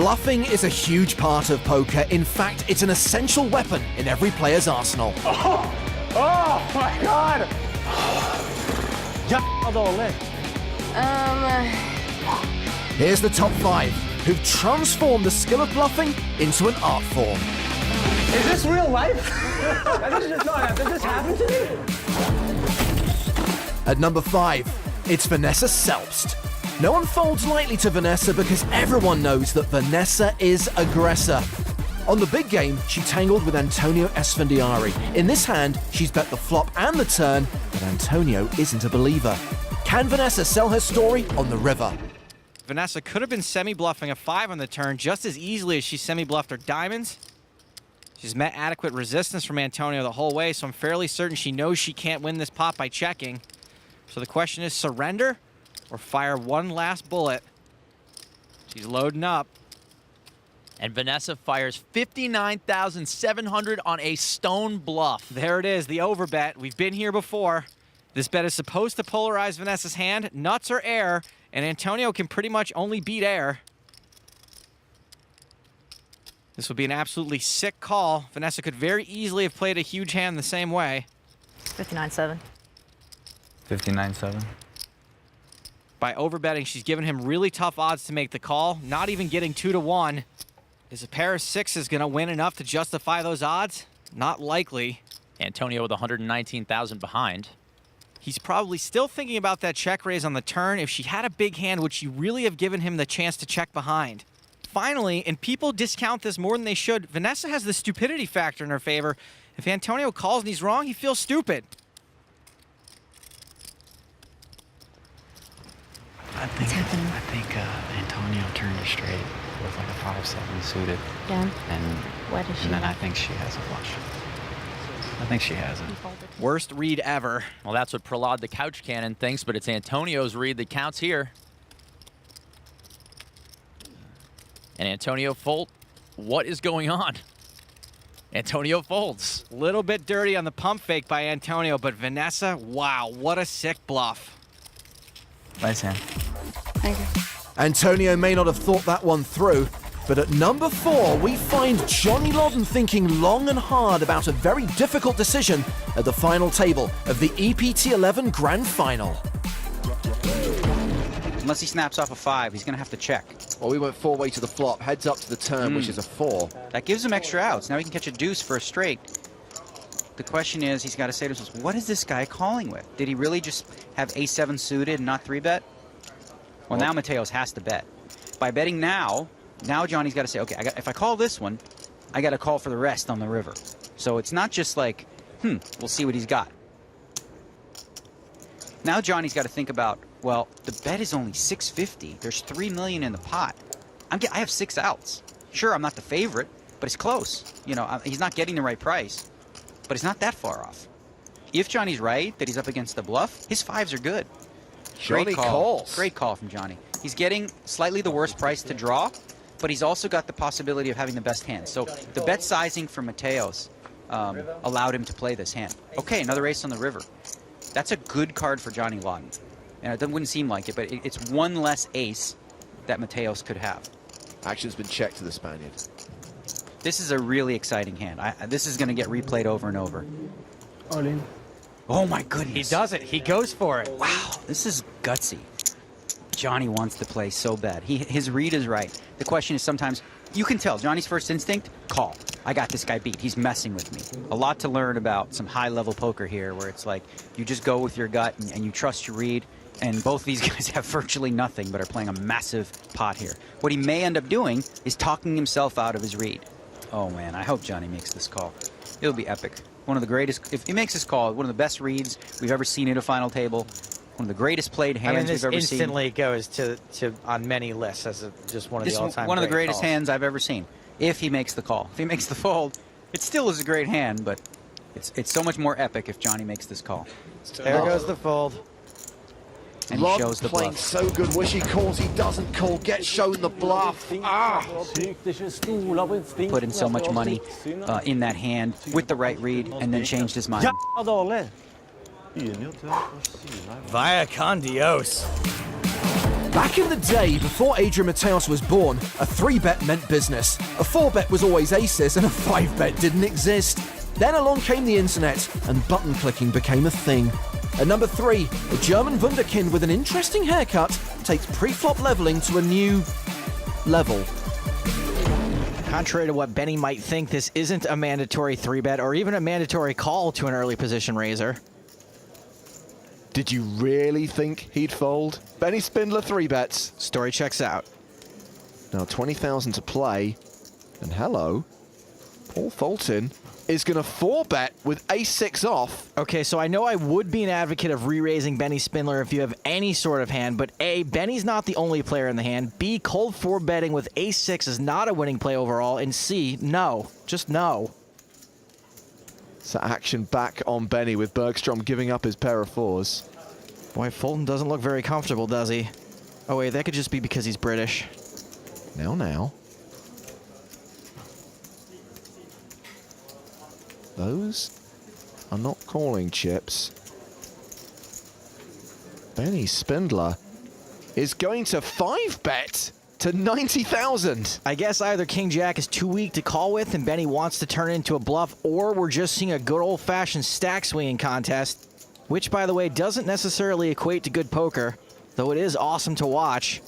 Bluffing is a huge part of poker. In fact, it's an essential weapon in every player's arsenal. Oh my God! Here's the top 5 who've transformed the skill of bluffing into an art form. Is this real life? Did this happen to me? At number 5, it's Vanessa Selbst. No one folds lightly to Vanessa because everyone knows that Vanessa is aggressor. On the big game, she tangled with Antonio Esfandiari. In this hand, she's bet the flop and the turn, but Antonio isn't a believer. Can Vanessa sell her story on the river? Vanessa could have been semi-bluffing a 5 on the turn just as easily as she semi-bluffed her diamonds. She's met adequate resistance from Antonio the whole way, so I'm fairly certain she knows she can't win this pot by checking. So the question is surrender or fire one last bullet. She's loading up. And Vanessa fires 59,700 on a stone bluff. There it is, the overbet. We've been here before. This bet is supposed to polarize Vanessa's hand, nuts or air, and Antonio can pretty much only beat air. This would be an absolutely sick call. Vanessa could very easily have played a huge hand the same way. 59-7. 59-7. By overbetting, she's given him really tough odds to make the call, not even getting 2-1. Is a pair of 6s going to win enough to justify those odds? Not likely. Antonio with 119,000 behind. He's probably still thinking about that check raise on the turn. If she had a big hand, would she really have given him the chance to check behind? Finally, and people discount this more than they should, Vanessa has the stupidity factor in her favor. If Antonio calls and he's wrong, he feels stupid. I think Antonio turned her straight with like a 5-7 suited. Yeah. And What is she? then I think she has a flush. I think she has it. Worst read ever. Well, that's what Prahlad the Couch Cannon thinks, but it's Antonio's read that counts here. And Antonio fold. What is going on? Antonio folds. Little bit dirty on the pump fake by Antonio, but Vanessa, wow, what a sick bluff. Nice hand. Thank you. Antonio may not have thought that one through, but at number 4, we find Johnny Lodden thinking long and hard about a very difficult decision at the final table of the EPT 11 Grand Final. Unless he snaps off a 5, he's going to have to check. Well, we went 4-way to the flop, heads up to the turn, which is a 4. That gives him extra outs. Now he can catch a deuce for a straight. The question is, he's got to say to himself, what is this guy calling with? Did he really just have A7 suited and not 3-bet? Well, now Mateos has to bet. By betting now Johnny's got to say, okay, if I call this one, I got to call for the rest on the river. So it's not just like, we'll see what he's got. Now Johnny's got to think about, well, the bet is only 650. There's $3 million in the pot. I have 6 outs. Sure, I'm not the favorite, but it's close. You know, he's not getting the right price, but it's not that far off. If Johnny's right that he's up against the bluff, his 5s are good. Johnny calls. Great call from Johnny. He's getting slightly the worst price to draw, but he's also got the possibility of having the best hand. So the bet sizing for Mateos allowed him to play this hand. Okay, another ace on the river. That's a good card for Johnny Lodden. And it wouldn't seem like it, but it's one less ace that Mateos could have. Action's been checked to the Spaniard. This is a really exciting hand. This is going to get replayed over and over. All in. Oh my goodness. He does it. He goes for it. Wow, this is gutsy. Johnny wants to play so bad. His read is right. The question is sometimes, you can tell, Johnny's first instinct, call. I got this guy beat. He's messing with me. A lot to learn about some high-level poker here where it's like you just go with your gut and you trust your read, and both these guys have virtually nothing but are playing a massive pot here. What he may end up doing is talking himself out of his read. Oh, man, I hope Johnny makes this call. It'll be epic. One of the greatest, if he makes this call, one of the best reads we've ever seen at a final table. One of the greatest played hands we've ever seen. Instantly goes to on many lists as just one of the all-time one of the greatest calls. hands I've ever seen. If he makes the call, if he makes the fold, it still is a great hand, but it's so much more epic if Johnny makes this call. There goes the fold. And he shows the playing bluff. so good. Wish he calls, he doesn't call. Gets shown the bluff. Put in so much money in that hand with the right read, and then changed his mind. Vaya con Dios. Back in the day, before Adrian Mateos was born, a 3-bet meant business. A 4-bet was always aces, and a 5-bet didn't exist. Then along came the internet, and button clicking became a thing. At number 3, a German wunderkind with an interesting haircut takes pre-flop leveling to a new level. Contrary to what Benny might think, this isn't a mandatory 3-bet or even a mandatory call to an early position raiser. Did you really think he'd fold? Benny Spindler 3-bets. Story checks out. Now 20,000 to play. And hello, Paul Fulton is going to 4-bet with ace-6 off. Okay, so I know I would be an advocate of re-raising Benny Spindler if you have any sort of hand, but A, Benny's not the only player in the hand. B, cold 4-betting with ace-6 is not a winning play overall. And C, no. Just no. So action back on Benny with Bergstrom giving up his pair of 4s. Boy, Fulton doesn't look very comfortable, does he? Oh wait, that could just be because he's British. Now. Those are not calling chips. Benny Spindler is going to 5-bet to 90,000. I guess either King Jack is too weak to call with and Benny wants to turn it into a bluff, or we're just seeing a good old-fashioned stack swinging contest, which, by the way, doesn't necessarily equate to good poker, though it is awesome to watch.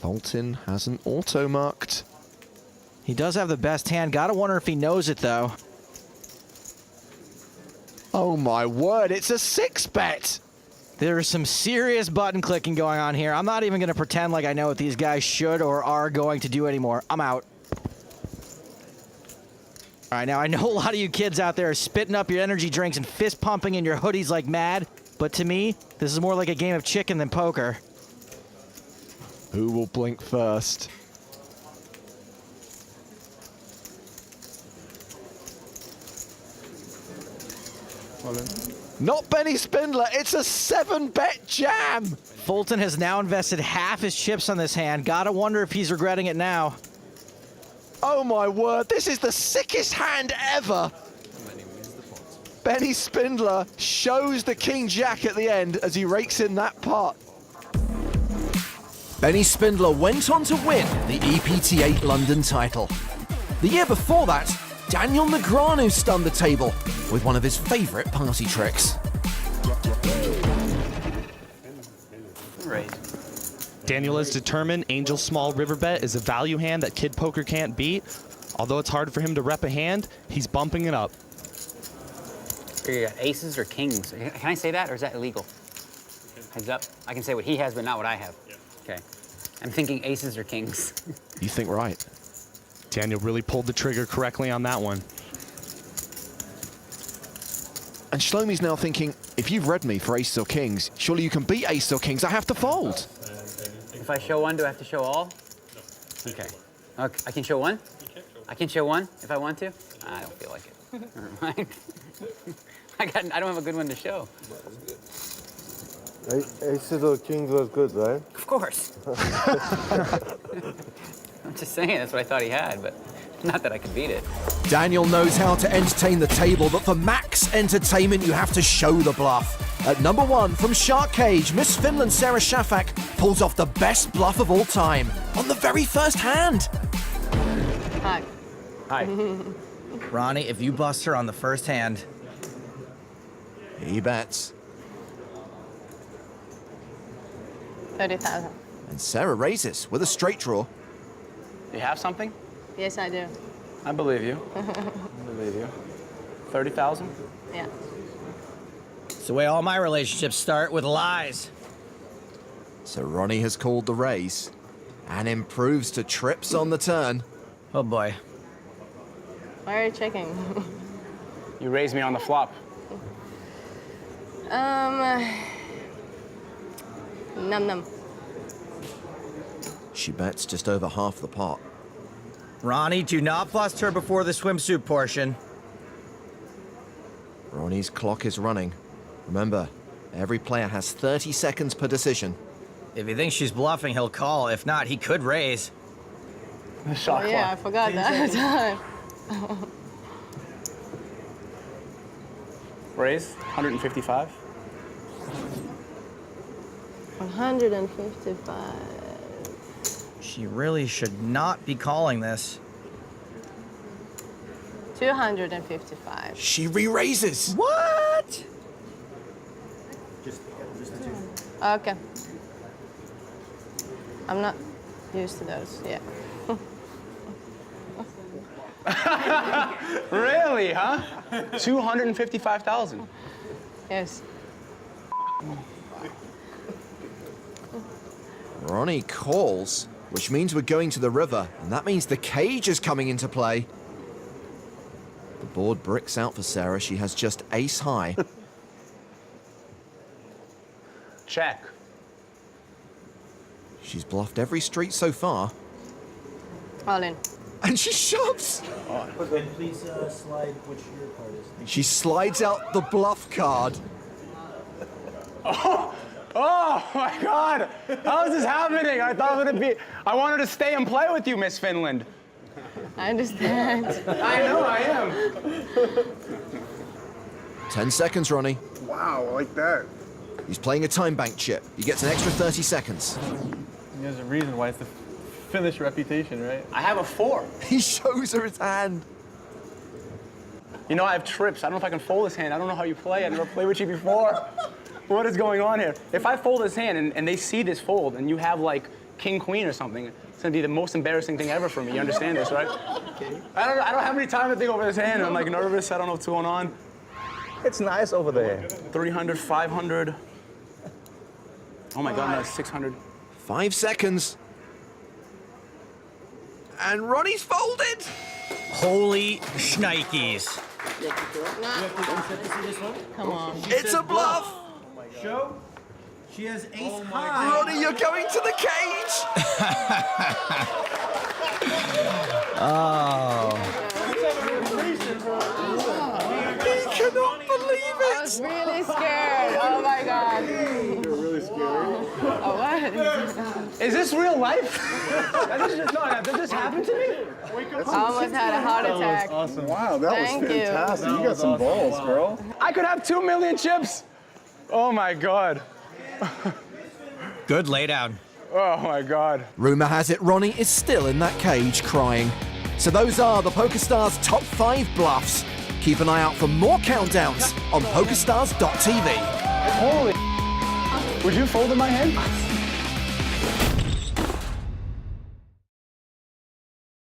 Fulton has an auto-marked. He does have the best hand. Gotta wonder if he knows it, though. Oh my word, it's a 6-bet. There is some serious button clicking going on here. I'm not even going to pretend like I know what these guys should or are going to do anymore. I'm out. All right, now I know a lot of you kids out there are spitting up your energy drinks and fist pumping in your hoodies like mad, but to me, this is more like a game of chicken than poker. Who will blink first? Not Benny Spindler, it's a 7-bet jam. Fulton has now invested half his chips on this hand. Gotta wonder if he's regretting it now. Oh my word, this is the sickest hand ever. Benny Spindler shows the King Jack at the end as he rakes in that pot. Benny Spindler went on to win the EPT8 London title. The year before that, Daniel Negreanu stunned the table with one of his favorite party tricks. Daniel is determined Angel Small River Bet is a value hand that Kid Poker can't beat. Although it's hard for him to rep a hand, he's bumping it up. You got aces or kings? Can I say that, or is that illegal? Heads up. I can say what he has, but not what I have. Yeah. Okay. I'm thinking aces or kings. You think right. Daniel really pulled the trigger correctly on that one. And Shlomi's now thinking, if you've read me for aces or kings, surely you can beat aces or kings. I have to fold. If I show one, do I have to show all? No. Okay. I can show one? I can show one if I want to? I don't feel like it. Never mind. I don't have a good one to show. Aces or kings was good, right? Of course. I'm just saying, that's what I thought he had, but not that I could beat it. Daniel knows how to entertain the table, but for max entertainment, you have to show the bluff. At number 1, from Shark Cage, Miss Finland Sarah Shafak pulls off the best bluff of all time on the very first hand. Hi. Hi. Ronnie, if you bust her on the first hand... He bets. 30,000. And Sarah raises with a straight draw. You have something? Yes, I do. I believe you. I believe you. 30,000? Yeah. It's the way all my relationships start, with lies. So Ronnie has called the raise and improves to trips on the turn. Oh boy. Why are you checking? You raised me on the flop. Num. She bets just over half the pot. Ronnie, do not bust her before the swimsuit portion. Ronnie's clock is running. Remember, every player has 30 seconds per decision. If he thinks she's bluffing, he'll call. If not, he could raise. The shot Oh, yeah, I forgot that. Raise, 155. 155. She really should not be calling this. 255. She re-raises. What? Okay. I'm not used to those, yeah. Really, huh? 255,000. Yes. Ronnie calls, which means we're going to the river, and that means the cage is coming into play. The board bricks out for Sarah. She has just ace high. Check. She's bluffed every street so far. All in. And she shoves! Please slide which your card is. She slides out the bluff card. Oh my God! How is this happening? I thought it would be. I wanted to stay and play with you, Miss Finland. I understand. I know I am. 10 seconds, Ronnie. Wow, I like that. He's playing a time bank chip. He gets an extra 30 seconds. There's a reason why it's the Finnish reputation, right? I have a 4. He shows her his hand. You know, I have trips. I don't know if I can fold this hand. I don't know how you play. I never played with you before. What is going on here? If I fold this hand and they see this fold and you have like king, queen or something, it's gonna be the most embarrassing thing ever for me. You understand this, right? I don't have any time to think over this hand. I'm like nervous. I don't know what's going on. It's nice over there. 300, 500. Oh my God, no, 600. 5 seconds. And Ronnie's folded. Holy shnikes. Come on. It's a bluff. Show. She has ace high. Ronnie, you're going to the cage. Oh. He cannot believe I it. was really scared. Oh my God. You're really scared. Oh, what? Is this real life? Did this happen to me? I almost had a heart attack. Awesome. Wow, that Thank was you. fantastic. You got some balls, girl. I could have 2 million chips. Oh my God. Good laydown. Oh my God. Rumor has it Ronnie is still in that cage crying. So those are the PokerStars top 5 bluffs. Keep an eye out for more countdowns on PokerStars.tv. Holy. Would you fold in my hand?